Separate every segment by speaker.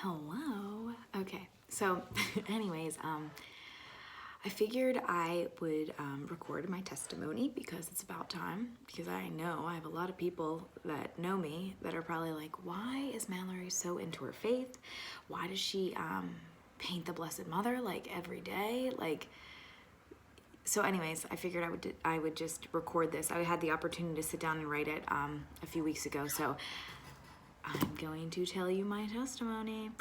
Speaker 1: Hello. Okay. So, anyways, I figured I would record my testimony because it's about time. Because I know I have a lot of people that know me that are probably like, why is Mallory so into her faith? Why does she paint the Blessed Mother like every day? So anyways, I figured I would just record this. I had the opportunity to sit down and write it a few weeks ago. So I'm going to tell you my testimony.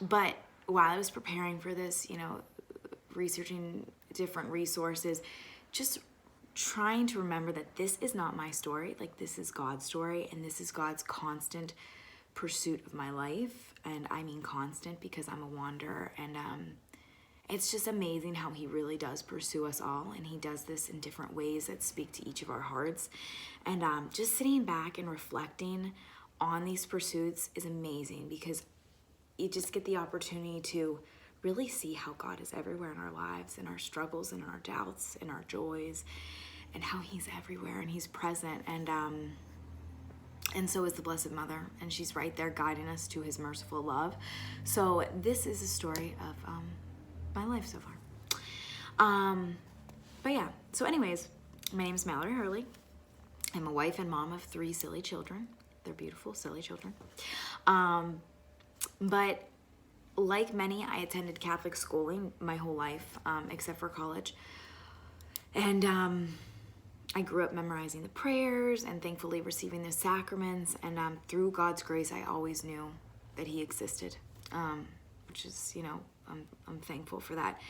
Speaker 1: But while I was preparing for this, researching different resources, just trying to remember that this is not my story. Like, this is God's story, and this is God's constant pursuit of my life. And I mean constant because I'm a wanderer, and it's just amazing how he really does pursue us all, and he does this in different ways that speak to each of our hearts. And just sitting back and reflecting on these pursuits is amazing because you just get the opportunity to really see how God is everywhere in our lives, in our struggles, in our doubts, in our joys, and how he's everywhere and he's present. And so is the Blessed Mother, and she's right there guiding us to his merciful love. So this is a story of my life so far. But yeah, so anyways, my name is Mallory Hurley. I'm a wife and mom of 3 silly children. They're beautiful, silly children. But like many, I attended Catholic schooling my whole life, except for college. And I grew up memorizing the prayers and thankfully receiving the sacraments. And through God's grace, I always knew that he existed, which is, I'm thankful for that.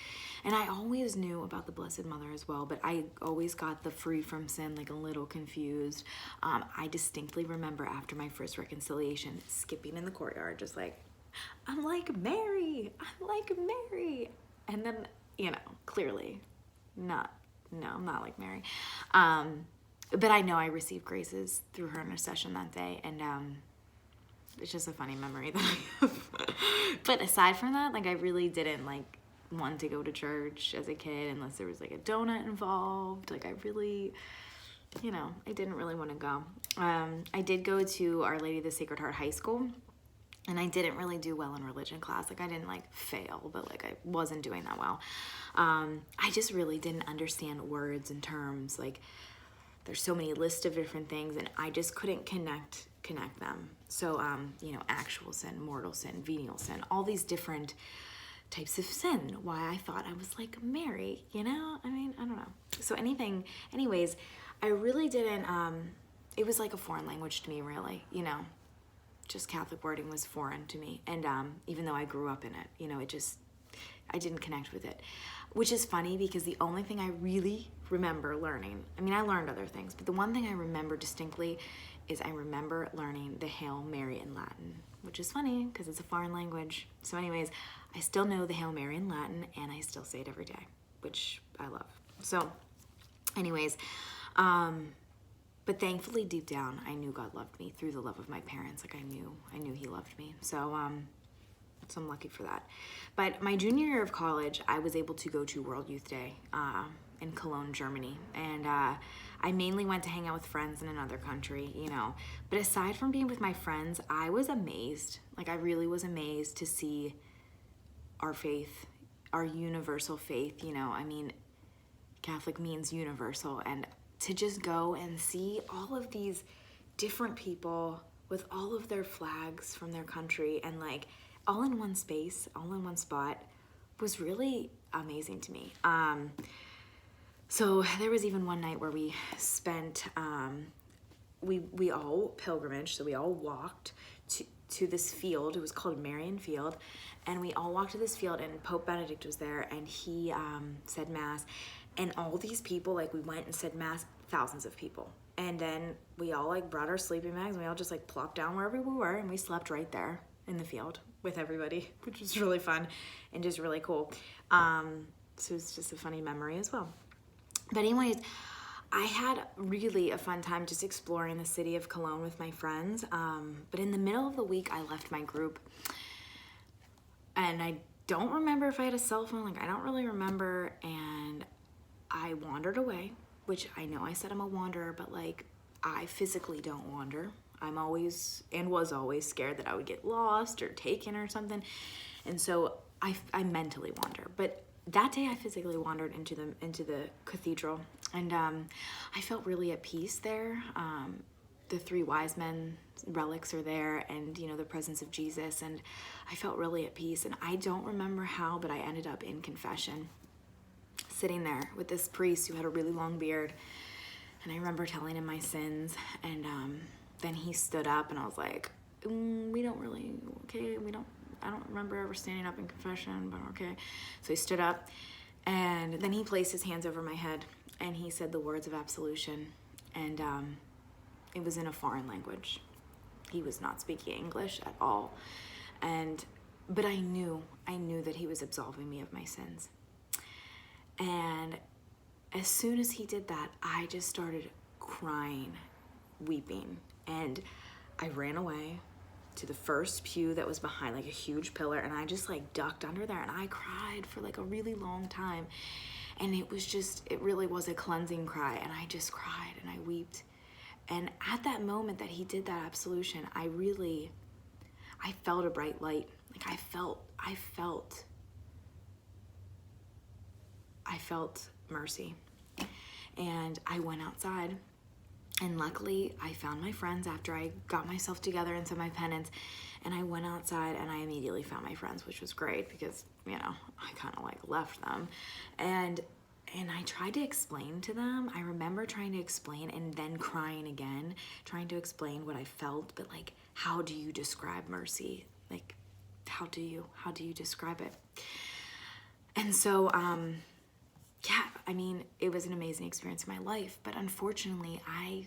Speaker 1: And I always knew about the Blessed Mother as well, but I always got the free from sin, like a little confused. I distinctly remember after my first reconciliation, skipping in the courtyard, just like, I'm like Mary. And then, clearly I'm not like Mary. But I know I received graces through her intercession that day, and it's just a funny memory that I have. But aside from that, I really didn't want to go to church as a kid unless there was a donut involved. I really, I didn't really want to go. I did go to Our Lady of the Sacred Heart High School, and I didn't really do well in religion class. I didn't fail, but I wasn't doing that well. I just really didn't understand words and terms. There's so many lists of different things, and I just couldn't connect them. So, actual sin, mortal sin, venial sin, all these different types of sin. Why I thought I was like Mary, I don't know. So anyways, I really didn't, it was like a foreign language to me, really, just Catholic wording was foreign to me. And even though I grew up in it, I didn't connect with it, which is funny because the only thing I really remember learning, I learned other things, but the one thing I remember distinctly is I remember learning the Hail Mary in Latin, which is funny because it's a foreign language. So anyways, I still know the Hail Mary in Latin, and I still say it every day, which I love. So anyways, but thankfully deep down, I knew God loved me through the love of my parents. I knew he loved me. So I'm lucky for that. But my junior year of college, I was able to go to World Youth Day in Cologne, Germany. And I mainly went to hang out with friends in another country, But aside from being with my friends, I was amazed. I really was amazed to see our faith, our universal faith, Catholic means universal. And to just go and see all of these different people with all of their flags from their country and all in one space, all in one spot, was really amazing to me. So there was even one night where we spent, we all pilgrimaged, so we all walked to this field. It was called Marian Field, and we all walked to this field, and Pope Benedict was there, and he said Mass, and all these people, we went and said Mass, thousands of people. And then we all brought our sleeping bags, and we all just plopped down wherever we were, and we slept right there in the field with everybody, which was really fun and just really cool. So it's just a funny memory as well. But anyways, I had really a fun time just exploring the city of Cologne with my friends. But in the middle of the week, I left my group, and I don't remember if I had a cell phone. I don't really remember. And I wandered away, which I know I said I'm a wanderer, but I physically don't wander. I'm always, and was always, scared that I would get lost or taken or something. And so I mentally wander. But that day I physically wandered into the cathedral, and I felt really at peace there. The three wise men relics are there, and the presence of Jesus, and I felt really at peace. And I don't remember how, but I ended up in confession, sitting there with this priest who had a really long beard, and I remember telling him my sins, and then he stood up, and I was like, we don't really, okay, I don't remember ever standing up in confession, but okay. So he stood up, and then he placed his hands over my head, and he said the words of absolution, and it was in a foreign language. He was not speaking English at all, but I knew that he was absolving me of my sins. And as soon as he did that, I just started crying, weeping, and I ran away to the first pew that was behind like a huge pillar, and I just like ducked under there, and I cried for like a really long time. And it really was a cleansing cry, and I just cried and I wept. And at that moment that he did that absolution, I felt a bright light. Like I felt mercy. And I went outside, and luckily I found my friends after I got myself together and said my penance, and I went outside and I immediately found my friends, which was great because, I kind of like left them. And I tried to explain to them. I remember trying to explain and then crying again, trying to explain what I felt, but like, how do you describe mercy? Like, how do you describe it? And so, it was an amazing experience in my life, but unfortunately, I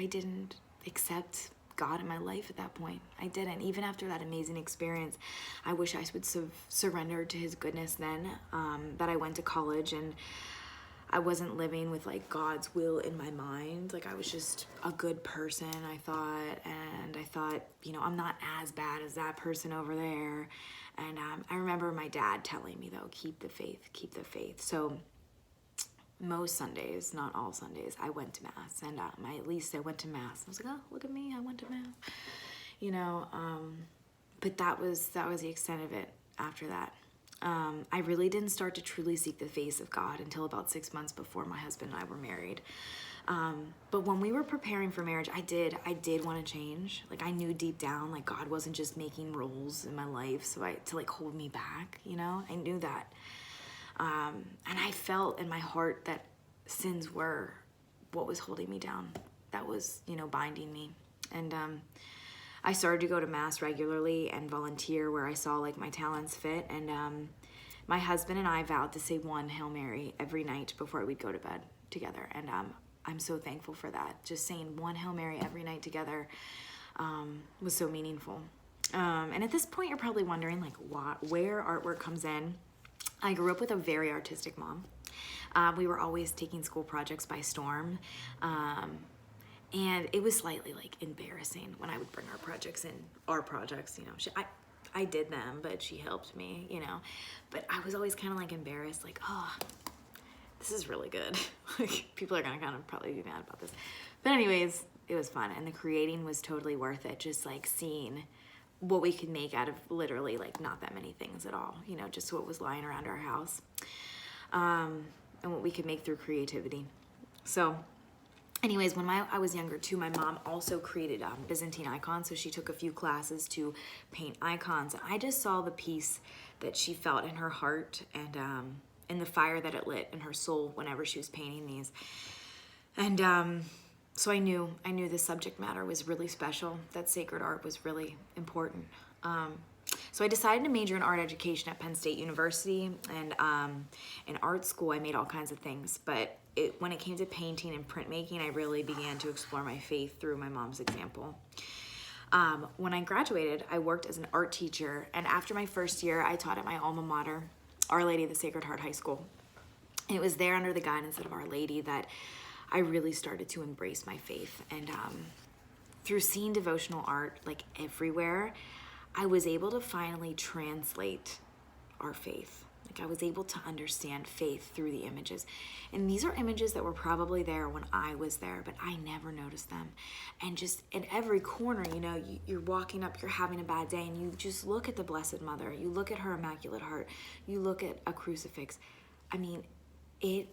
Speaker 1: didn't accept God in my life at that point. I didn't. Even after that amazing experience, I wish I would surrender to his goodness then, that I went to college and I wasn't living with like God's will in my mind. Like I was just a good person, I thought, and I thought, I'm not as bad as that person over there. And I remember my dad telling me though, keep the faith. So most Sundays, not all Sundays, I went to Mass, and at least I went to Mass. I was like, oh, look at me, I went to Mass, but that was the extent of it after that. I really didn't start to truly seek the face of God until about 6 months before my husband and I were married. But when we were preparing for marriage, I did want to change. Like I knew deep down, like God wasn't just making rules in my life to like hold me back, I knew that. And I felt in my heart that sins were what was holding me down. That was, binding me. And I started to go to Mass regularly and volunteer where I saw like my talents fit. And my husband and I vowed to say one Hail Mary every night before we'd go to bed together. And I'm so thankful for that. Just saying one Hail Mary every night together was so meaningful. And at this point, you're probably wondering like where artwork comes in. I grew up with a very artistic mom. We were always taking school projects by storm. And it was slightly like embarrassing when I would bring our projects, I did them, but she helped me, but I was always kind of like embarrassed, like, oh, this is really good. Like people are gonna kind of probably be mad about this. But anyways, it was fun. And the creating was totally worth it. Just like seeing what we could make out of literally like not that many things at all, just what was lying around our house, and what we could make through creativity. So anyways, when I was younger too, my mom also created Byzantine icons. So she took a few classes to paint icons. And I just saw the peace that she felt in her heart and in the fire that it lit in her soul whenever she was painting these. And so I knew the subject matter was really special, that sacred art was really important. So I decided to major in art education at Penn State University, and in art school I made all kinds of things, but when it came to painting and printmaking, I really began to explore my faith through my mom's example. When I graduated, I worked as an art teacher, and after my first year, I taught at my alma mater, Our Lady of the Sacred Heart High School. And it was there under the guidance of Our Lady that I really started to embrace my faith. And through seeing devotional art like everywhere, I was able to finally translate our faith. Like I was able to understand faith through the images. And these are images that were probably there when I was there, but I never noticed them. And just in every corner, you know, you're walking up, you're having a bad day, and you just look at the Blessed Mother, you look at her Immaculate Heart, you look at a crucifix. I mean, it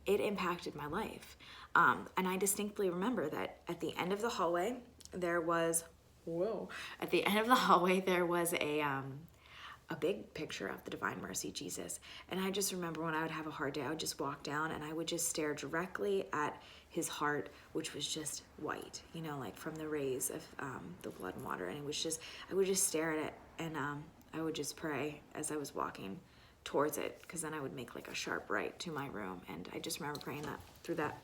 Speaker 1: impacted my life. And I distinctly remember that at the end of the hallway, there was a big picture of the Divine Mercy, Jesus. And I just remember when I would have a hard day, I would just walk down and I would just stare directly at his heart, which was just white, you know, like from the rays of the blood and water. And it was just, I would just stare at it, and I would just pray as I was walking towards it, because then I would make like a sharp right to my room. And I just remember praying that through that,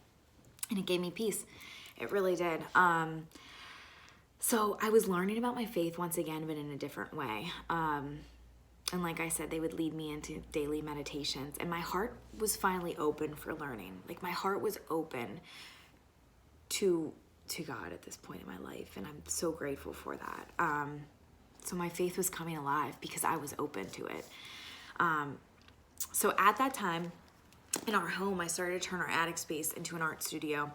Speaker 1: and it gave me peace. It really did. So I was learning about my faith once again, but in a different way. And like I said, they would lead me into daily meditations, and my heart was finally open for learning. Like my heart was open to God at this point in my life, and I'm so grateful for that. So my faith was coming alive because I was open to it. So at that time, in our home, I started to turn our attic space into an art studio,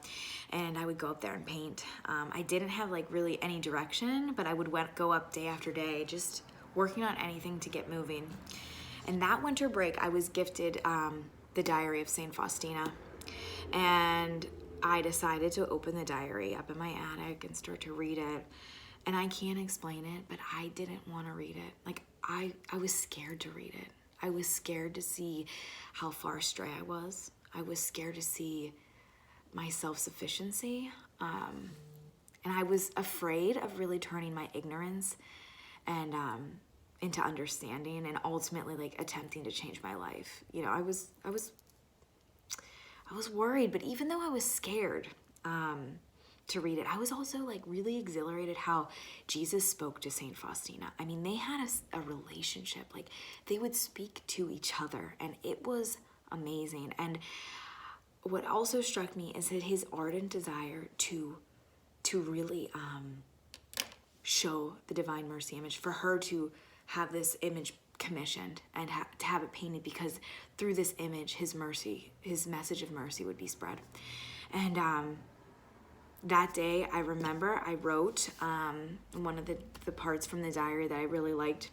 Speaker 1: and I would go up there and paint. I didn't have like really any direction, but I would go up day after day, just working on anything to get moving. And that winter break, I was gifted the Diary of St. Faustina, and I decided to open the diary up in my attic and start to read it. And I can't explain it, but I didn't want to read it. Like I was scared to read it. I was scared to see how far astray I was. I was scared to see my self-sufficiency. And I was afraid of really turning my ignorance and into understanding, and ultimately like attempting to change my life. You know, I was worried, but even though I was scared to read it, I was also like really exhilarated how Jesus spoke to Saint Faustina. I mean, they had a relationship, like they would speak to each other, and it was amazing. And what also struck me is that his ardent desire to really show the Divine Mercy image, for her to have this image commissioned and to have it painted, because through this image, his message of mercy would be spread. And that day, I remember I wrote one of the parts from the diary that I really liked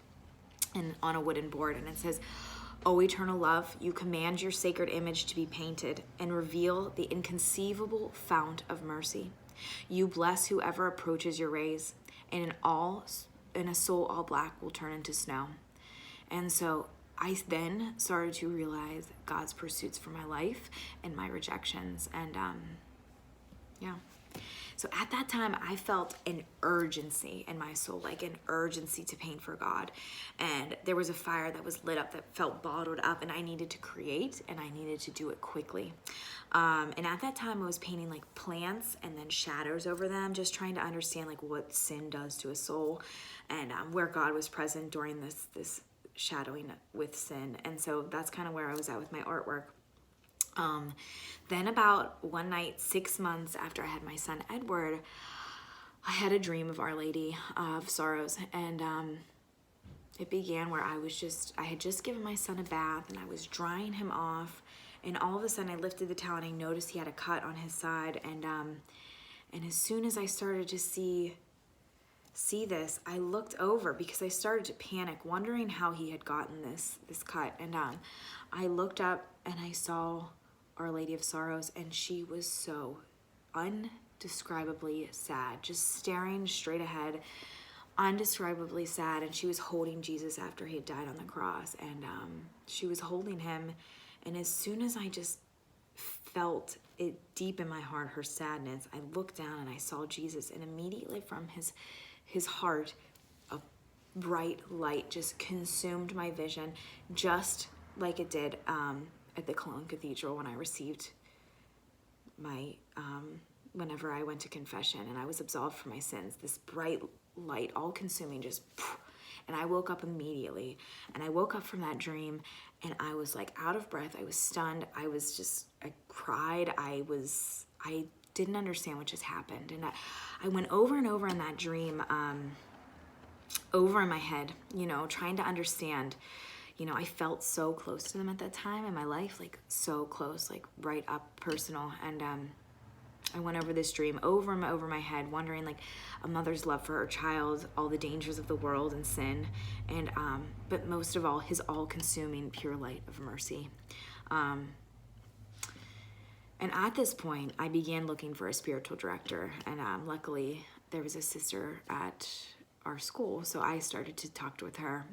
Speaker 1: on a wooden board, and it says, "O eternal love, you command your sacred image to be painted and reveal the inconceivable fount of mercy. You bless whoever approaches your rays, and in a soul all black will turn into snow." And so I then started to realize God's pursuits for my life and my rejections. And yeah. So at that time, I felt an urgency in my soul, like an urgency to paint for God. And there was a fire that was lit up that felt bottled up, and I needed to create, and I needed to do it quickly. And at that time, I was painting like plants and then shadows over them, just trying to understand like what sin does to a soul, and where God was present during this shadowing with sin. And so that's kind of where I was at with my artwork. Then about one night, 6 months after I had my son Edward, I had a dream of Our Lady of Sorrows, and it began where I had just given my son a bath, and I was drying him off, and all of a sudden I lifted the towel and I noticed he had a cut on his side, and as soon as I started to see this, I looked over because I started to panic, wondering how he had gotten this cut, and I looked up and I saw Our Lady of Sorrows, and she was so undescribably sad, just staring straight ahead, undescribably sad. And she was holding Jesus after he had died on the cross, and she was holding him. And as soon as I just felt it deep in my heart, her sadness, I looked down and I saw Jesus, and immediately from his heart, a bright light just consumed my vision, just like it did at the Cologne Cathedral when I received my, whenever I went to confession and I was absolved from my sins. This bright light, all consuming, just, and I woke up immediately. And I woke up from that dream, and I was like out of breath. I was stunned. I cried. I didn't understand what just happened. And I went over and over in that dream, over in my head, trying to understand, I felt so close to them at that time in my life, like so close, like right up personal. And I went over this dream over and over my head, wondering like a mother's love for her child, all the dangers of the world and sin, and but most of all, his all-consuming pure light of mercy. And at this point, I began looking for a spiritual director, and luckily there was a sister at our school, so I started to talk with her.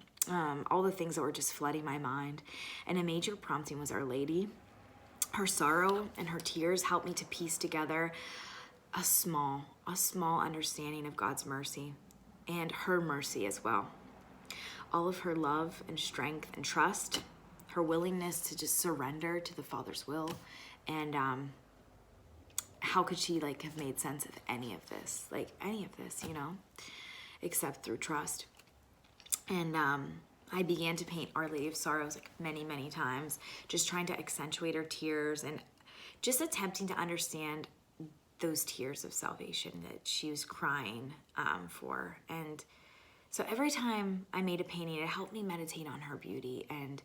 Speaker 1: All the things that were just flooding my mind, and a major prompting was Our Lady. Her sorrow and her tears helped me to piece together a small understanding of God's mercy and her mercy as well. All of her love and strength and trust, her willingness to just surrender to the Father's will, and how could she like have made sense of any of this, except through trust. And I began to paint Our Lady of Sorrows like many times, just trying to accentuate her tears and just attempting to understand those tears of salvation that she was crying for. And so every time I made a painting, it helped me meditate on her beauty and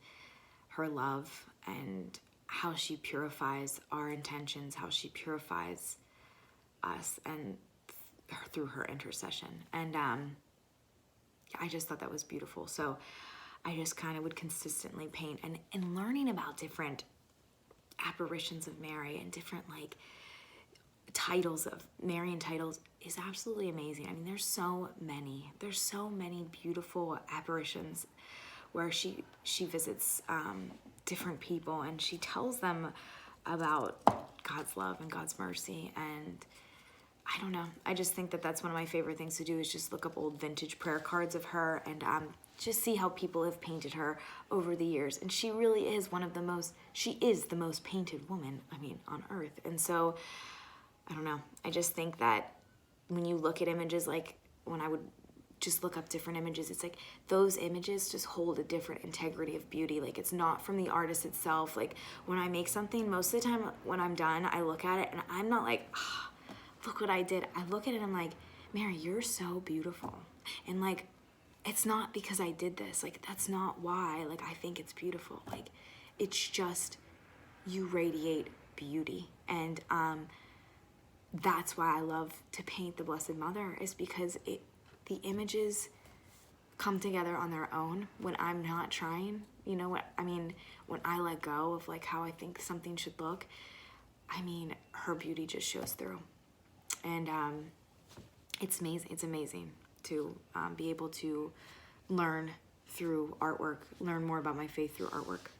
Speaker 1: her love and how she purifies our intentions, how she purifies us, and through her intercession. And I just thought that was beautiful. So I just kind of would consistently paint, and learning about different apparitions of Mary and different like titles of Marian titles is absolutely amazing. I mean, there's so many beautiful apparitions where she visits different people, and she tells them about God's love and God's mercy. And I don't know, I just think that that's one of my favorite things to do, is just look up old vintage prayer cards of her and just see how people have painted her over the years. And she really is she is the most painted woman, on earth. And so I don't know, I just think that when you look at images, like when I would just look up different images, it's like those images just hold a different integrity of beauty. Like, it's not from the artist itself. Like, when I make something, most of the time when I'm done, I look at it and I'm not like, oh, look what I did. I look at it and I'm like, Mary, you're so beautiful. And like, it's not because I did this. Like, that's not why. Like, I think it's beautiful. Like, it's just, you radiate beauty. And that's why I love to paint the Blessed Mother, is because the images come together on their own when I'm not trying. You know what I mean? When I let go of like how I think something should look, her beauty just shows through. And it's amazing. It's amazing to be able to learn through artwork, learn more about my faith through artwork.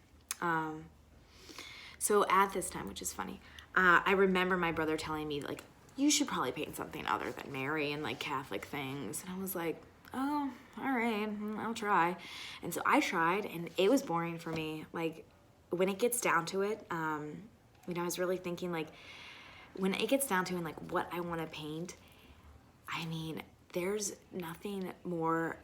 Speaker 1: So at this time, which is funny, I remember my brother telling me, like, you should probably paint something other than Mary and like Catholic things. And I was like, oh, all right, I'll try. And so I tried, and it was boring for me. Like, when it gets down to it, I was really thinking, like, when it gets down to like what I want to paint, there's nothing more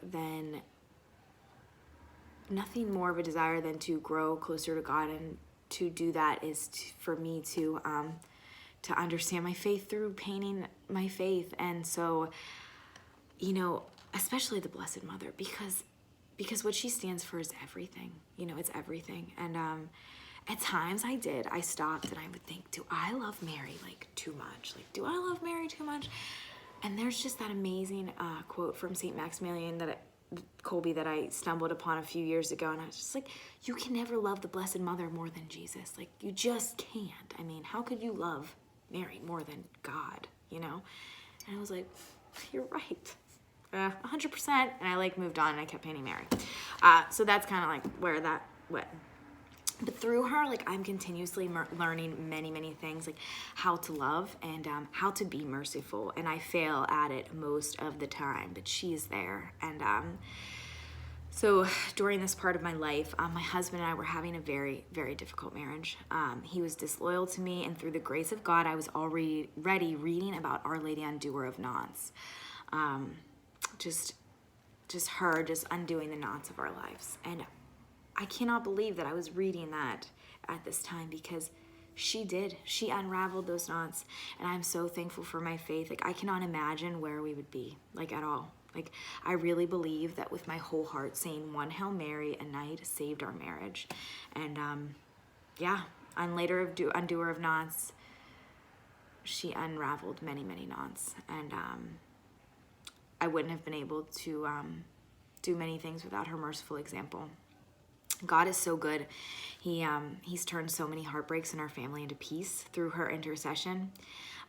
Speaker 1: of a desire than to grow closer to God, and to do that is for me to understand my faith through painting my faith. And so, especially the Blessed Mother, because what she stands for is everything. It's everything. And at times I stopped and I would think, do I love Mary like too much? Like, do I love Mary too much? And there's just that amazing quote from St. Maximilian Kolbe that I stumbled upon a few years ago, and I was just like, you can never love the Blessed Mother more than Jesus. Like, you just can't. How could you love Mary more than God, And I was like, you're right, 100%. And I like moved on and I kept painting Mary. So that's kind of like where that went. But through her, like, I'm continuously learning many things, like how to love and how to be merciful. And I fail at it most of the time, but she's there. And so during this part of my life, my husband and I were having a very, very difficult marriage. He was disloyal to me, and through the grace of God, I was already reading about Our Lady Undoer of Knots. Just her just undoing the knots of our lives. And I cannot believe that I was reading that at this time, because she unraveled those knots. And I'm so thankful for my faith. Like, I cannot imagine where we would be, like, at all. Like, I really believe that with my whole heart, saying one Hail Mary a night saved our marriage. And yeah, on Undoer of Knots, she unraveled many, many knots. And I wouldn't have been able to do many things without her merciful example. God is so good. He's turned so many heartbreaks in our family into peace through her intercession.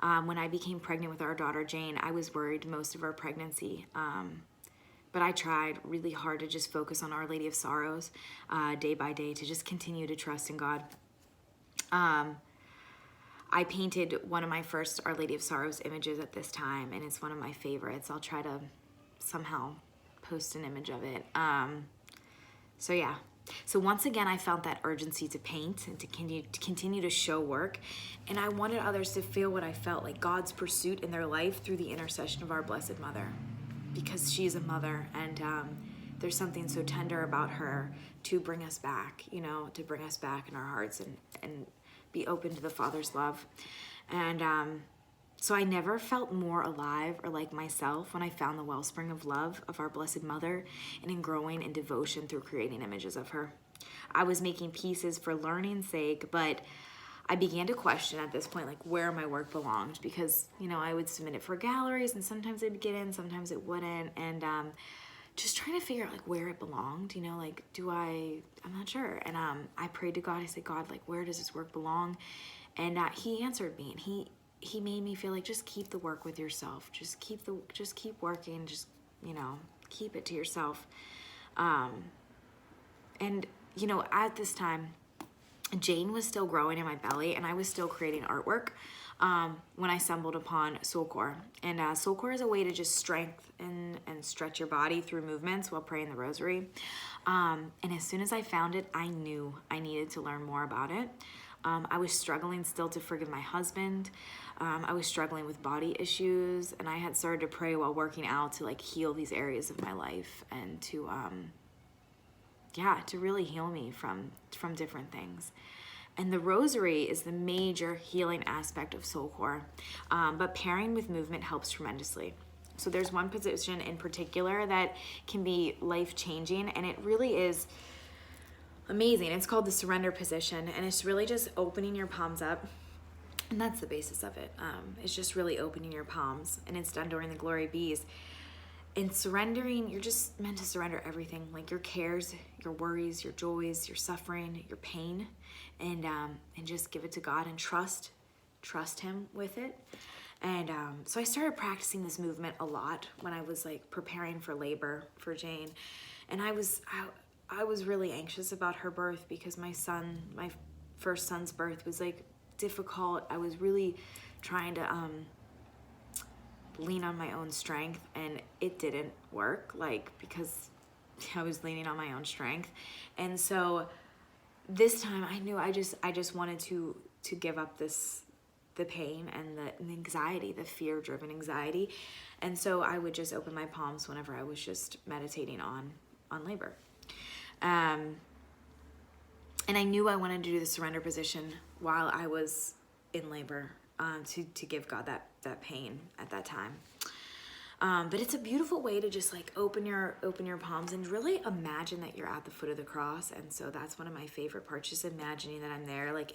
Speaker 1: When I became pregnant with our daughter Jane, I was worried most of our pregnancy. But I tried really hard to just focus on Our Lady of Sorrows day by day, to just continue to trust in God. I painted one of my first Our Lady of Sorrows images at this time, and it's one of my favorites. I'll try to somehow post an image of it. So yeah. So once again, I felt that urgency to paint and to continue to show work. And I wanted others to feel what I felt, like God's pursuit in their life through the intercession of our Blessed Mother. Because she's a mother, and there's something so tender about her to bring us back, to bring us back in our hearts and be open to the Father's love. And so I never felt more alive or like myself when I found the wellspring of love of our Blessed Mother and in growing in devotion through creating images of her. I was making pieces for learning's sake, but I began to question at this point, like, where my work belonged, because, I would submit it for galleries and sometimes it'd get in, sometimes it wouldn't. And just trying to figure out like where it belonged, like, I'm not sure. And I prayed to God. I said, God, like, where does this work belong? And he answered me, and he made me feel like, just keep the work with yourself. Just keep working. Just, keep it to yourself. And, at this time, Jane was still growing in my belly, and I was still creating artwork when I stumbled upon Soulcore. And Soulcore is a way to just strengthen and stretch your body through movements while praying the rosary. And as soon as I found it, I knew I needed to learn more about it. I was struggling still to forgive my husband. I was struggling with body issues, and I had started to pray while working out to like heal these areas of my life and to really heal me from different things. And the rosary is the major healing aspect of Soulcore, but pairing with movement helps tremendously. So there's one position in particular that can be life-changing, and it really is amazing. It's called the surrender position, and it's really just opening your palms up. And that's the basis of it. It's just really opening your palms, and it's done during the Glory Bees. And surrendering, you're just meant to surrender everything, like your cares, your worries, your joys, your suffering, your pain, and just give it to God and trust Him with it. And so I started practicing this movement a lot when I was like preparing for labor for Jane, and I was really anxious about her birth because my first son's birth was like difficult. I was really trying to lean on my own strength, and it didn't work, like, because I was leaning on my own strength. And so this time I knew I just wanted to give up the pain and the anxiety, the fear-driven anxiety. And so I would just open my palms whenever I was just meditating on labor. And I knew I wanted to do the surrender position while I was in labor, to give God that pain at that time. But it's a beautiful way to just like open your palms and really imagine that you're at the foot of the cross. And so that's one of my favorite parts, just imagining that I'm there, like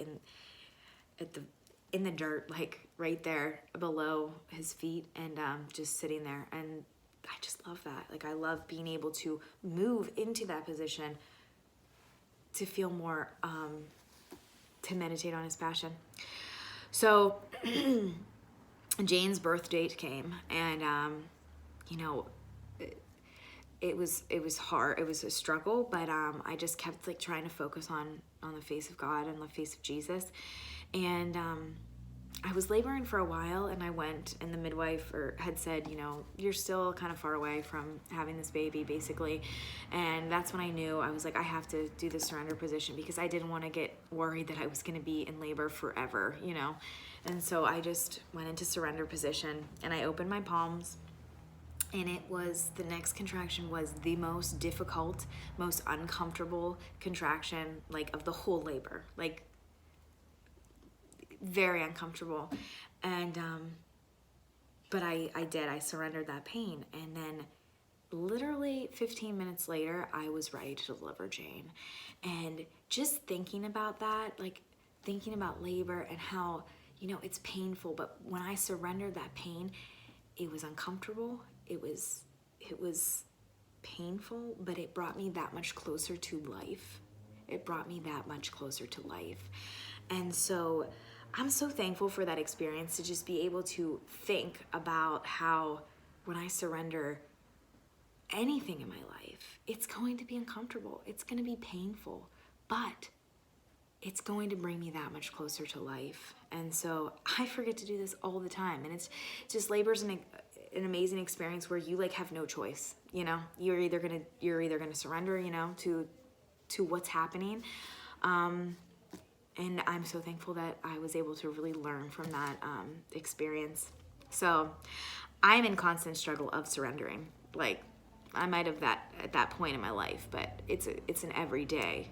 Speaker 1: in the dirt, like right there below his feet, and just sitting there. And I just love that. Like, I love being able to move into that position to feel more, to meditate on his passion. So Jane's birth date came, and it was hard. It was a struggle, but I just kept like trying to focus on the face of God and the face of Jesus. And I was laboring for a while, and I went, and the midwife had said, you're still kind of far away from having this baby, basically. And that's when I knew, I was like, I have to do the surrender position, because I didn't want to get worried that I was going to be in labor forever, And so I just went into surrender position, and I opened my palms, and the next contraction was the most difficult, most uncomfortable contraction, like, of the whole labor, like, very uncomfortable. And but I surrendered that pain, and then literally 15 minutes later, I was ready to deliver Jane. And just thinking about that, like thinking about labor and how, it's painful, but when I surrendered that pain, it was uncomfortable. It was painful, but it brought me that much closer to life. It brought me that much closer to life. And so I'm so thankful for that experience, to just be able to think about how when I surrender anything in my life, it's going to be uncomfortable. It's going to be painful, but it's going to bring me that much closer to life. And so I forget to do this all the time. And it's just, labor's an amazing experience where you have no choice. You're either gonna surrender, to what's happening. And I'm so thankful that I was able to really learn from that experience. So I'm in constant struggle of surrendering. I might have that at that point in my life, but it's an everyday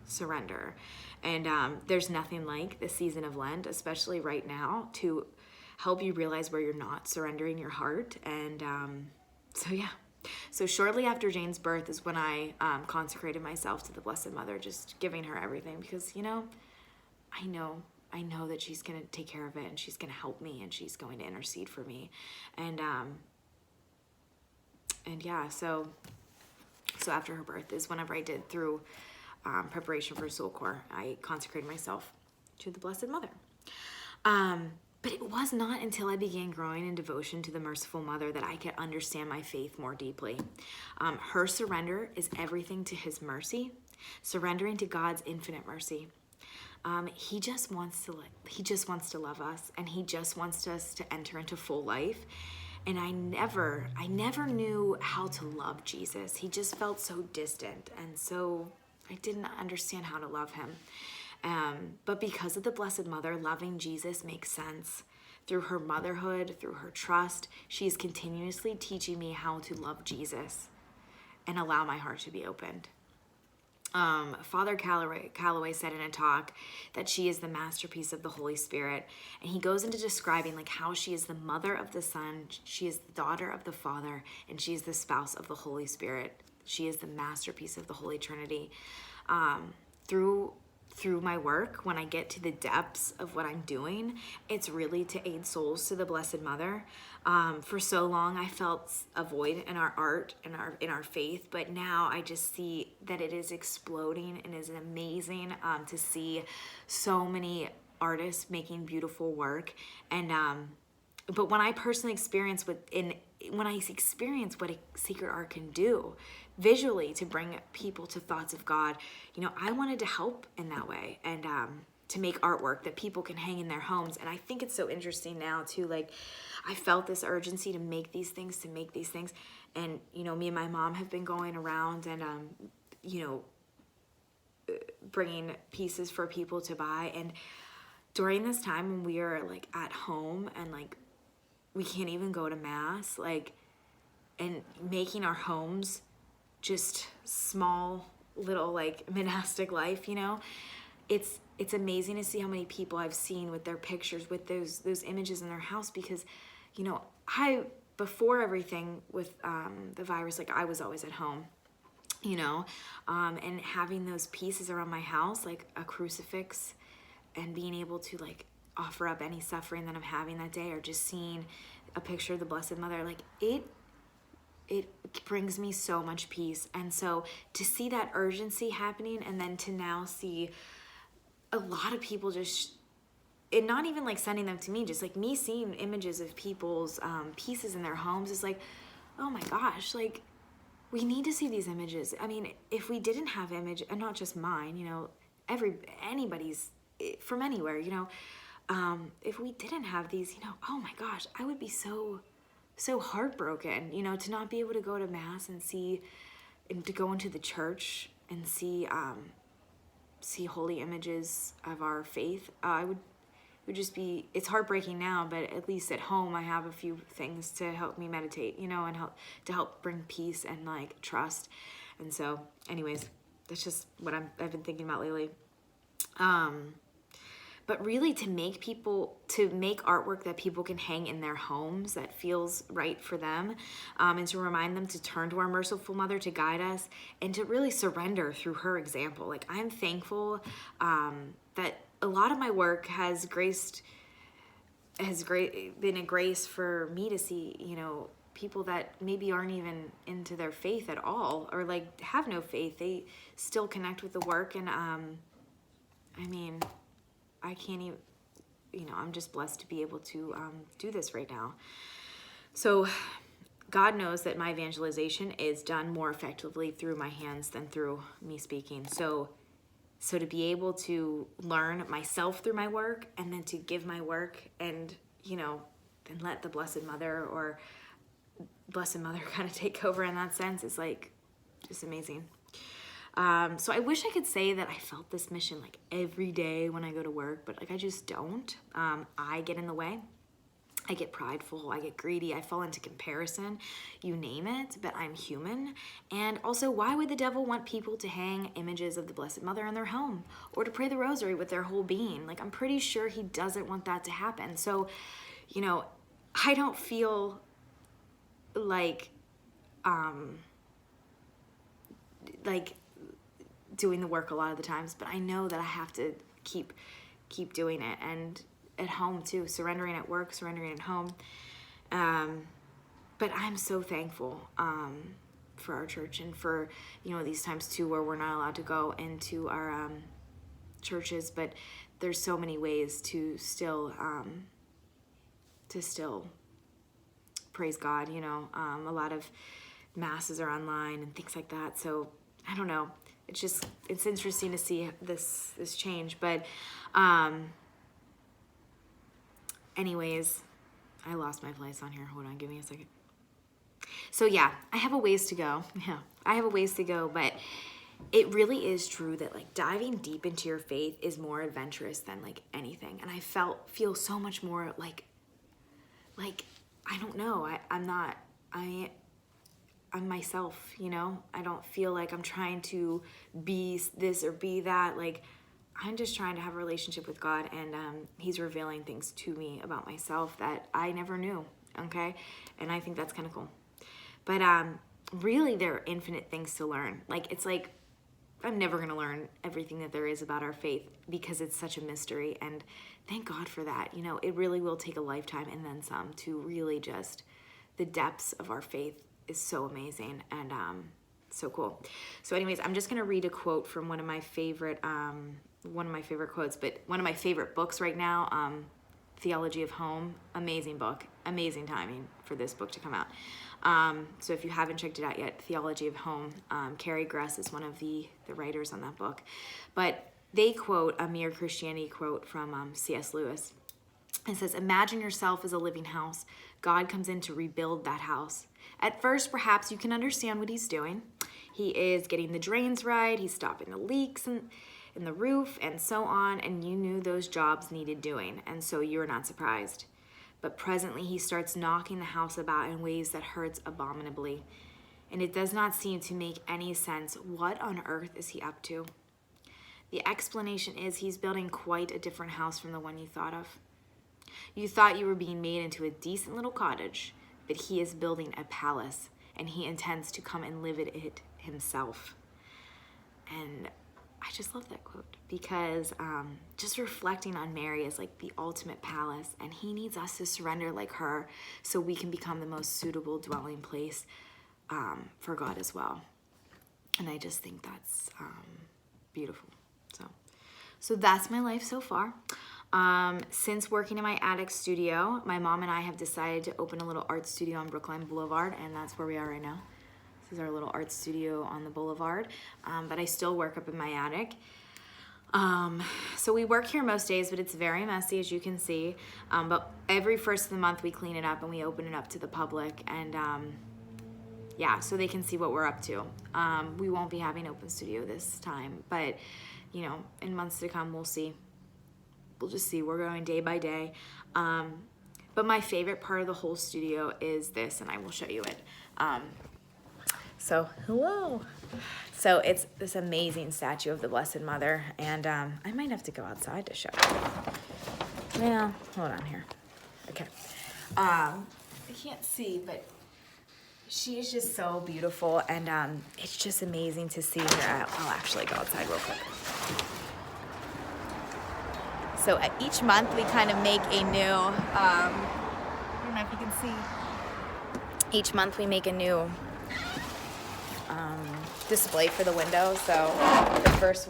Speaker 1: surrender. And there's nothing like the season of Lent, especially right now, to help you realize where you're not surrendering your heart. And so shortly after Jane's birth is when I consecrated myself to the Blessed Mother, just giving her everything, because I know that she's gonna take care of it, and she's gonna help me, and she's going to intercede for me. And so after her birth is whenever I did, through preparation for Soul Core, I consecrated myself to the Blessed Mother. But it was not until I began growing in devotion to the Merciful Mother that I could understand my faith more deeply. Her surrender is everything to His mercy, surrendering to God's infinite mercy. He just wants to love us, and He just wants us to enter into full life. And I never knew how to love Jesus. He just felt so distant, and so I didn't understand how to love Him. But because of the Blessed Mother, loving Jesus makes sense. Through her motherhood, through her trust, she is continuously teaching me how to love Jesus and allow my heart to be opened. Father Calloway said in a talk that she is the masterpiece of the Holy Spirit, and he goes into describing how she is the mother of the Son, she is the daughter of the Father, and she is the spouse of the Holy Spirit. She is the masterpiece of the Holy Trinity. Through my work, when I get to the depths of what I'm doing, it's really to aid souls to the Blessed Mother. For so long, I felt a void in our art and in our faith, but now I just see that it is exploding, and is amazing to see so many artists making beautiful work. And but when I personally experience what a sacred art can do visually to bring people to thoughts of God, I wanted to help in that way, and to make artwork that people can hang in their homes. And I think it's so interesting now too, I felt this urgency to make these things, and me and my mom have been going around and bringing pieces for people to buy. And during this time when we are at home and we can't even go to mass, and making our homes just small little monastic life, it's amazing to see how many people I've seen with their pictures, with those images in their house, because I, before everything with the virus, I was always at home, and having those pieces around my house, a crucifix, and being able to offer up any suffering that I'm having that day, or just seeing a picture of the Blessed Mother, it brings me so much peace. And so to see that urgency happening, and then to now see a lot of people just, and not even sending them to me, just me seeing images of people's pieces in their homes is oh my gosh, we need to see these images. I mean, if we didn't have image, and not just mine, anybody's from anywhere, if we didn't have these, oh my gosh, I would be so heartbroken, to not be able to go to mass and see, and to go into the church and see holy images of our faith. It would just be, it's heartbreaking now, but at least at home I have a few things to help me meditate, and help bring peace and trust. And so anyways, that's just what I've been thinking about lately. but really to make artwork that people can hang in their homes that feels right for them, and to remind them to turn to our merciful mother to guide us and to really surrender through her example. Like, I'm thankful that a lot of my work has been a grace for me to see, people that maybe aren't even into their faith at all, or like have no faith. They still connect with the work. And I can't even, I'm just blessed to be able to do this right now. So God knows that my evangelization is done more effectively through my hands than through me speaking. So to be able to learn myself through my work, and then to give my work, and then let the Blessed Mother kind of take over in that sense, is like just amazing. So I wish I could say that I felt this mission like every day when I go to work, but like I just don't. I get in the way. I get prideful, I get greedy, I fall into comparison, you name it, but I'm human. And also, why would the devil want people to hang images of the Blessed Mother in their home, or to pray the rosary with their whole being? Like, I'm pretty sure he doesn't want that to happen. So, I don't feel like doing the work a lot of the times, but I know that I have to keep doing it. And at home too, surrendering at work, surrendering at home. But I'm so thankful for our church, and for these times too where we're not allowed to go into our churches, but there's so many ways to still praise God. A lot of masses are online and things like that. So I don't know. It's interesting to see this change, but anyways, I lost my place on here. Hold on, give me a second. So yeah, I have a ways to go. Yeah, I have a ways to go, but it really is true that like diving deep into your faith is more adventurous than like anything. And I feel so much more like I don't know. I'm myself, I don't feel like I'm trying to be this or be that. Like, I'm just trying to have a relationship with God, and he's revealing things to me about myself that I never knew, okay? And I think that's kind of cool. But really, there are infinite things to learn. Like, it's like, I'm never going to learn everything that there is about our faith, because it's such a mystery, and thank God for that. It really will take a lifetime and then some to really just, the depths of our faith is so amazing, and so cool. So anyways, I'm just going to read a quote from one of my favorite quotes, but one of my favorite books right now, Theology of Home. Amazing book, amazing timing for this book to come out. So if you haven't checked it out yet, Theology of Home, Carrie Gress is one of the writers on that book. But they quote a Mere Christianity quote from C.S. Lewis. It says, "Imagine yourself as a living house. God comes in to rebuild that house. At first, perhaps you can understand what he's doing. He is getting the drains right, he's stopping the leaks in the roof, and so on, and you knew those jobs needed doing, and so you're not surprised. But presently he starts knocking the house about in ways that hurts abominably, and it does not seem to make any sense. What on earth is he up to? The explanation is he's building quite a different house from the one you thought of. You thought you were being made into a decent little cottage, but he is building a palace, and he intends to come and live in it himself." And I just love that quote, because just reflecting on Mary as like the ultimate palace, and he needs us to surrender like her so we can become the most suitable dwelling place for God as well. And I just think that's beautiful. So that's my life so far. Since working in my attic studio, my mom and I have decided to open a little art studio on Brookline Boulevard, and that's where we are right now. This is our little art studio on the boulevard, but I still work up in my attic. So we work here most days, but it's very messy, as you can see. But every first of the month we clean it up and we open it up to the public, and yeah, so they can see what we're up to. We won't be having open studio this time, but in months to come, we'll see. We'll just see. We're going day by day. But my favorite part of the whole studio is this, and I will show you it. So, hello. So it's this amazing statue of the Blessed Mother, and I might have to go outside to show it. Yeah, hold on here. Okay. I can't see, but she is just so beautiful, and it's just amazing to see her. I'll actually go outside real quick. So each month we kind of make a new, I don't know if you can see, each month we make a new display for the window. So the first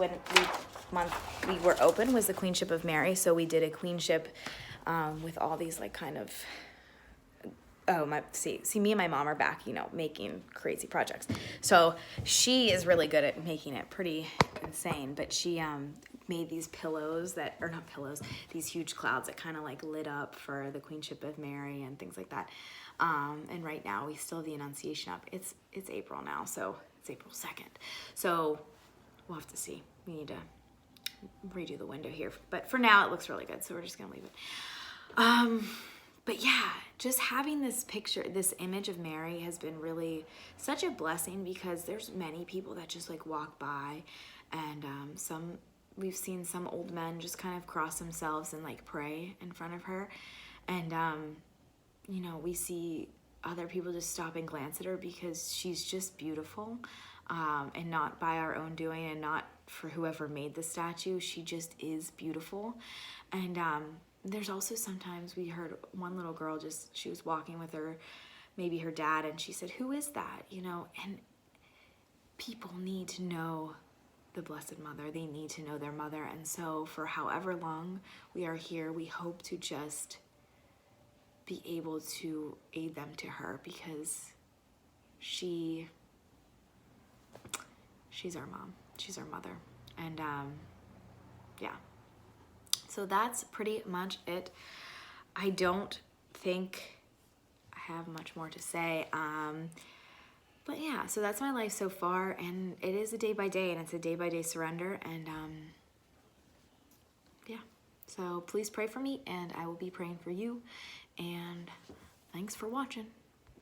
Speaker 1: month we were open was the Queenship of Mary. So we did a queenship with all these like kind of, see me and my mom are back, you know, making crazy projects. So she is really good at making it pretty insane, but she made these pillows that, or not pillows, these huge clouds that kind of like lit up for the Queenship of Mary and things like that. And right now we still have the Annunciation up. It's April now, so it's April 2nd. So we'll have to see. We need to redo the window here. But for now it looks really good, so we're just gonna leave it. But yeah, just having this picture, this image of Mary has been really such a blessing, because there's many people that just like walk by, and we've seen some old men just kind of cross themselves and like pray in front of her. And you know, we see other people just stop and glance at her because she's just beautiful, and not by our own doing, and not for whoever made the statue. She just is beautiful. And there's also sometimes we heard one little girl, she was walking with maybe her dad, and she said, "Who is that?" You know, and people need to know the Blessed Mother. They need to know their mother. And so for however long we are here, we hope to just be able to aid them to her, because she's our mom. She's our mother. And yeah. So that's pretty much it. I don't think I have much more to say. But yeah, so that's my life so far, and it is a day by day, and it's a day by day surrender. And yeah, so please pray for me, and I will be praying for you. And thanks for watching.